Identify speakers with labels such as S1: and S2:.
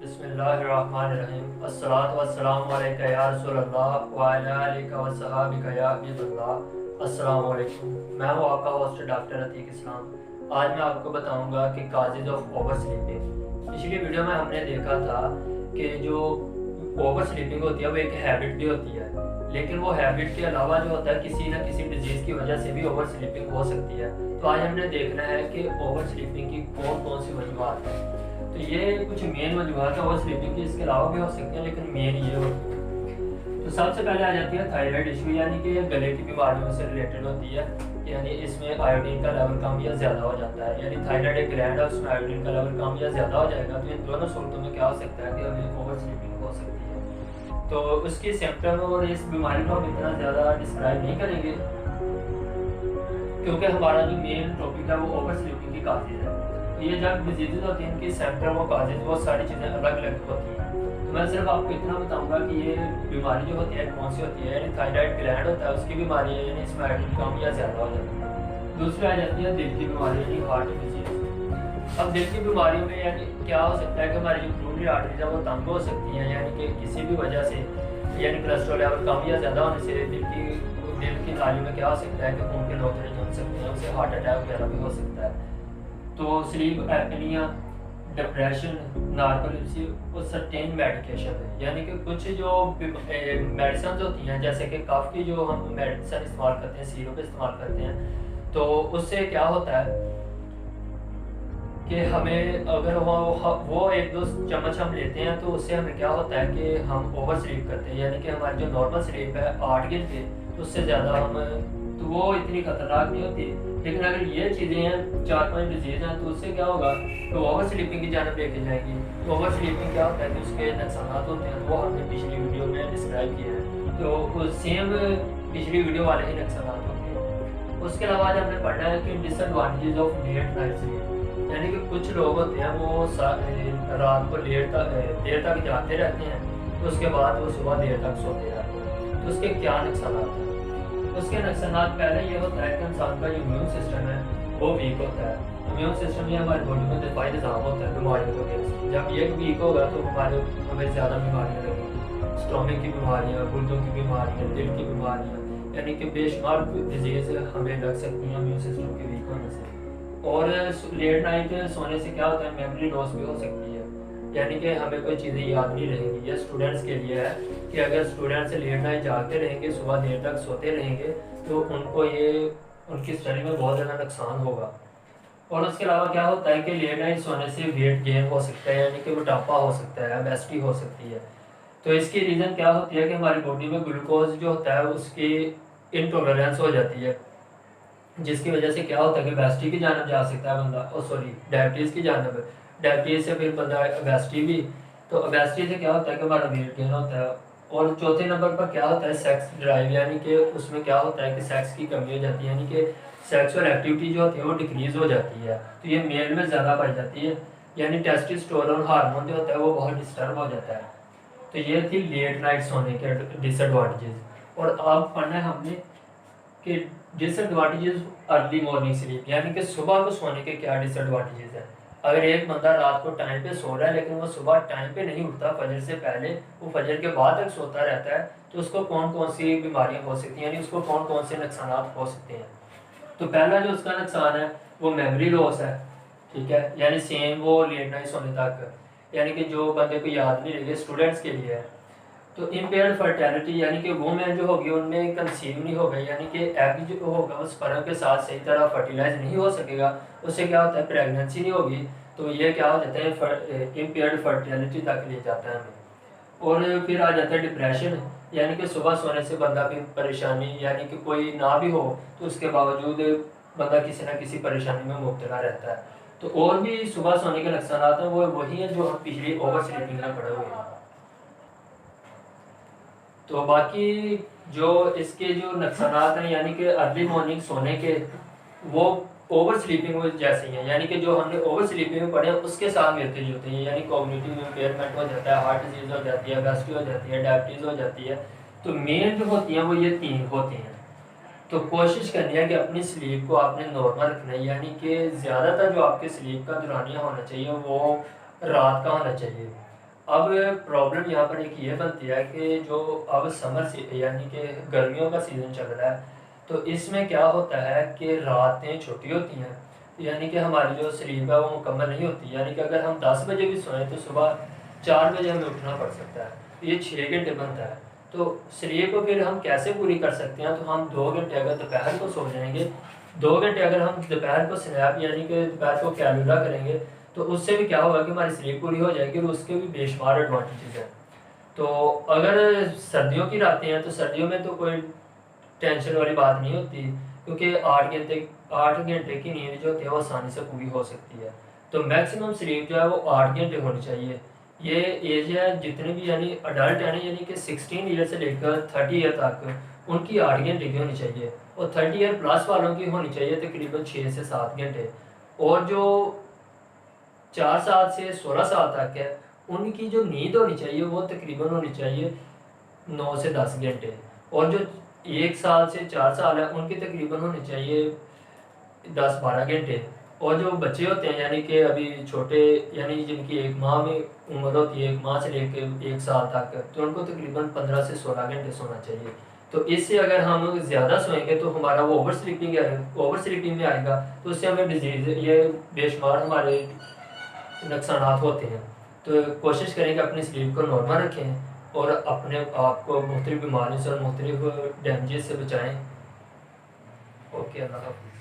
S1: बिस्मिल्लाहिर्रहमानिर्रहीम। अस्सलातु वस्सलामु अलैका या रसूलल्लाह व अला आलिका व सहाबिका या हबीबल्लाह। अस्सलामु अलैकुम। मैं हूँ आपका होस्ट डॉक्टर अतीक इस्लाम। आज मैं आपको बताऊंगा कि काजेज ऑफ ओवर स्लीपिंग। पिछली वीडियो में हमने देखा था कि जो ओवर स्लीपिंग होती है वो एक हैबिट भी होती है, लेकिन वो हैबिट के अलावा जो होता है किसी न किसी डिजीज़ की वजह से भी ओवर स्लीपिंग हो सकती है। तो आज हमने देखना है कि ओवर स्लीपिंग की कौन कौन सी वजूहत है। तो ये कुछ मेन वजूहत है ओवर स्लीपिंग की, इसके अलावा भी हो सकती है लेकिन मेन ये होती है। तो सबसे पहले आ जाती है थायराइड इशू, यानी कि ये गले की बीमारियों से रिलेटेड होती है। यानी इसमें आयोडीन का लेवल कम या ज़्यादा हो जाता है, यानी थायराइड एक ग्लैंड है, उसमें आयोडीन का लेवल कम या ज़्यादा हो जाएगा। तो इन दोनों सूरतों में क्या हो सकता है कि हमें ओवर स्लीपिंग हो सकती है। तो उसकी सिम्टम और इस बीमारी को हम इतना ज़्यादा डिस्क्राइब नहीं करेंगे, क्योंकि हमारा जो मेन टॉपिक है वो ओवर स्लीपिंग की काजेज है। तो ये जब डिजीज़ होती हैं इनकी सिम्टम और काजेज बहुत सारी चीज़ें अलग अलग होती हैं। तो मैं सिर्फ आपको इतना बताऊंगा कि ये बीमारी जो होती है कौन सी होती है। यानी थायराइड ग्लैंड होता है, उसकी बीमारी है, यानी इसमें आयोडीन कम या ज़्यादा हो जाती है। दूसरी आ जाती है दिल की बीमारी, यानी हार्ट डिजीज। अब दिल की बीमारी में यानी क्या हो सकता है कि हमारी जो क्रोनरी आर्टरीज है वो तंग हो सकती हैं, यानी कि किसी भी वजह से, यानी कोलेस्ट्रॉल लेवल कम या ज़्यादा होने से दिल की नाली में क्या हो सकता है कि खून के नोतरे जम सकते हैं, उससे हार्ट अटैक वगैरह भी हो सकता है। तो स्लीप एपनिया, डिप्रेशन, नार्कोलेप्सी और सर्टेन मेडिकेशन है, यानी कि कुछ जो मेडिसिन होती हैं जैसे कि कफ की जो हम मेडिसिन इस्तेमाल करते हैं, सिरप इस्तेमाल करते हैं, तो उससे क्या होता है कि हमें अगर वो एक दो चम्मच हम लेते हैं तो उससे हमें क्या होता है कि हम ओवर स्लीप करते हैं, यानी कि हमारी जो नॉर्मल स्लीप है 8 घंटे, तो उससे ज़्यादा हम, तो वो इतनी खतरनाक नहीं होती। लेकिन अगर ये चीज़ें हैं 4-5 डिजीज़ हैं तो उससे क्या होगा, तो ओवर स्लीपिंग की जानब लेके जाएंगी। तो ओवर स्लीपिंग क्या होता है कि उसके नुकसान होते हैं, वो हमने पिछली वीडियो में डिस्क्राइब किया है। तो सेम पिछली वीडियो वाले ही नुकसान होते हैं। उसके अलावा आज हमने पढ़ना है कि disadvantages of late night sleep, यानी कि कुछ लोग होते हैं वो रात को देर तक जागते रहते हैं, तो उसके बाद वो सुबह देर तक सोते रहते हैं। तो उसके क्या नुकसान हैं? उसके नुकसान पहले ये होता है कि इंसान का जो इम्यून सिस्टम है वो वीक होता है। इम्यून सिस्टम ये हमारी बॉडी में दिफाई निज़ाम होता है बीमारियों को अगेंस्ट। जब ये वीक होगा तो हमें ज़्यादा बीमारियाँ लगेंगी, स्टोमिक की बीमारियाँ, गुर्दों की बीमारियाँ, दिल की बीमारियाँ, यानी कि बेशुमार डिजीज़ हमें लग सकती हैं इम्यून सिस्टम के वीक होने से। और लेट नाइट सोने से क्या होता है, मेमोरी लॉस भी हो सकती है, यानी कि हमें कोई चीज़ें याद नहीं रहेंगी। ये स्टूडेंट्स के लिए है कि अगर स्टूडेंट्स लेट नाइट जागते रहेंगे, सुबह देर तक सोते रहेंगे, तो उनको ये उनकी स्टडी में बहुत ज़्यादा नुकसान होगा। और उसके अलावा क्या होता है कि लेट नाइट सोने से वेट गेन हो सकता है, यानी कि मोटापा हो सकता है, ओबेसिटी हो सकती है। तो इसकी रीज़न क्या होती है कि हमारी बॉडी में ग्लूकोज जो होता है उसकी इनटॉलरेंस हो जाती है, जिसकी वजह से क्या होता है कि ओबेसिटी की जानब जा सकता है बंदा, डायबिटीज़ की जानब। डायबिटीज़ से फिर बंदा ओबेसिटी भी, तो ओबेसिटी से क्या होता है कि हमारा वेट गेन होता है। और चौथे नंबर पर क्या होता है, सेक्स ड्राइव, यानी कि उसमें क्या होता है कि सेक्स की कमी हो जाती है, यानी कि सेक्सुअल एक्टिविटी जो होती है वो डिक्रीज़ हो जाती है। तो ये मेल में ज़्यादा बढ़ जाती है, यानी टेस्टोस्टेरोन हार्मोन जो होता है वो बहुत डिस्टर्ब हो जाता है। तो ये थी लेट नाइट सोने के डिसएडवांटेजेस। और अब पढ़ना है हमने कि डिसएडवांटेजेस अर्ली मॉर्निंग स्लीप, यानी कि सुबह को सोने के क्या डिसएडवांटेजेस हैं। अगर एक बंदा रात को टाइम पे सो रहा है लेकिन वो सुबह टाइम पे नहीं उठता, फजर से पहले, वो फजर के बाद तक सोता रहता है, तो उसको कौन कौन सी बीमारियां हो सकती हैं, यानी उसको कौन कौन से नुकसान हो सकते हैं। तो पहला जो उसका नुकसान है वो मेमोरी लॉस है, ठीक है, यानी सेम वो लेट नाइट सोने तक, यानी कि जो बंदे को याद नहीं रहेगी, स्टूडेंट्स के लिए है। तो इम्पेयर्ड फर्टिलिटी, यानी कि वुमेन जो होगी उनमें कंसीव नहीं होगा, यानी कि एग जो होगा वो स्पर्म के साथ सही तरह फर्टिलाइज नहीं हो सकेगा, उससे क्या होता है प्रेगनेंसी नहीं होगी। तो ये क्या हो जाता है, इम्पेयर्ड फर्टिलिटी तक ले जाता है हमें। और फिर आ जाता है डिप्रेशन, यानी कि सुबह सोने से बंदा की परेशानी, यानी कि कोई ना भी हो तो उसके बावजूद बंदा किसी ना किसी परेशानी में मुब्तला रहता है। तो और भी सुबह सोने के नुकसान हैं, वो वही हैं जो हम पिछली ओवर स्लीपिंग में पढ़े हुए हैं। तो बाकी जो इसके जो नुकसान हैं, यानी कि अर्ली मॉर्निंग सोने के, वो ओवर स्लीपिंग में जैसे ही हैं, यानी कि जो हमने ओवर स्लीपिंग में पढ़े उसके साथ मिलते जुलते हैं, यानी कॉग्निटिव इम्पेयरमेंट हो जाता है, हार्ट डिजीज हो जाती है, ओबेसिटी हो जाती है, डायबिटीज़ हो जाती है। तो मेन जो होती हैं वो ये 3 होती हैं। तो कोशिश करनी है कि अपनी स्लीप को आपने नॉर्मल रखना है, यानी कि ज़्यादातर जो आपके स्लीप का दौरानिया होना चाहिए वो रात का होना चाहिए। अब प्रॉब्लम यहाँ पर एक ये बनती है कि जो अब समर से यानी कि गर्मियों का सीज़न चल रहा है, तो इसमें क्या होता है कि रातें छोटी होती हैं, यानी कि हमारी जो स्लीप है वो मुकम्मल नहीं होती। यानी कि अगर हम 10 बजे भी सोएं तो सुबह 4 बजे हमें उठना पड़ सकता है, तो ये 6 घंटे बनता है। तो स्लीप को फिर हम कैसे पूरी कर सकते हैं? तो हम 2 घंटे अगर दोपहर को सो जाएंगे, 2 घंटे अगर हम दोपहर को स्नैप यानी कि दोपहर को कैलुला करेंगे, तो उससे भी क्या होगा कि हमारी स्लीप पूरी हो जाएगी और उसके भी बेशुमार एडवांटेजेस हैं। तो अगर सर्दियों की रातें हैं तो सर्दियों में तो कोई टेंशन वाली बात नहीं होती, क्योंकि 8 घंटे की नींद जो होती है वो आसानी से पूरी हो सकती है। तो मैक्सिमम स्लीप जो है वो 8 घंटे होनी चाहिए। ये एज है जितने भी यानी अडल्ट है ना, यानी कि 16 ईयर से लेकर 30 ईयर तक उनकी 8 घंटे की होनी चाहिए, और 30 ईयर प्लस वालों की होनी चाहिए तकरीबन 6 से 7 घंटे। और जो 4 साल से 16 साल तक है उनकी जो नींद होनी चाहिए वो तकरीबन होनी चाहिए 9 से 10 घंटे। और जो 1 साल से 4 साल है उनकी तकरीबन होनी चाहिए 10-12 घंटे। और जो बच्चे होते हैं यानी कि अभी छोटे, यानी जिनकी 1 माह में उम्र होती है, 1 माह से लेकर 1 साल तक, तो उनको तकरीबन 15 से 16 घंटे सोना चाहिए। तो इससे अगर हम ज़्यादा सोएंगे तो हमारा वो ओवर स्लीपिंग में आएगा, तो उससे हमें डिजीज़ ये बेशुमार हमारे नुकसान होते हैं। तो कोशिश करें कि अपनी स्लीप को नॉर्मल रखें और अपने आप को मुख्तलिफ बीमारियों से और मुख्तलिफ डैमेजेस से बचाएँ। ओके, अल्लाह हाफ़िज़।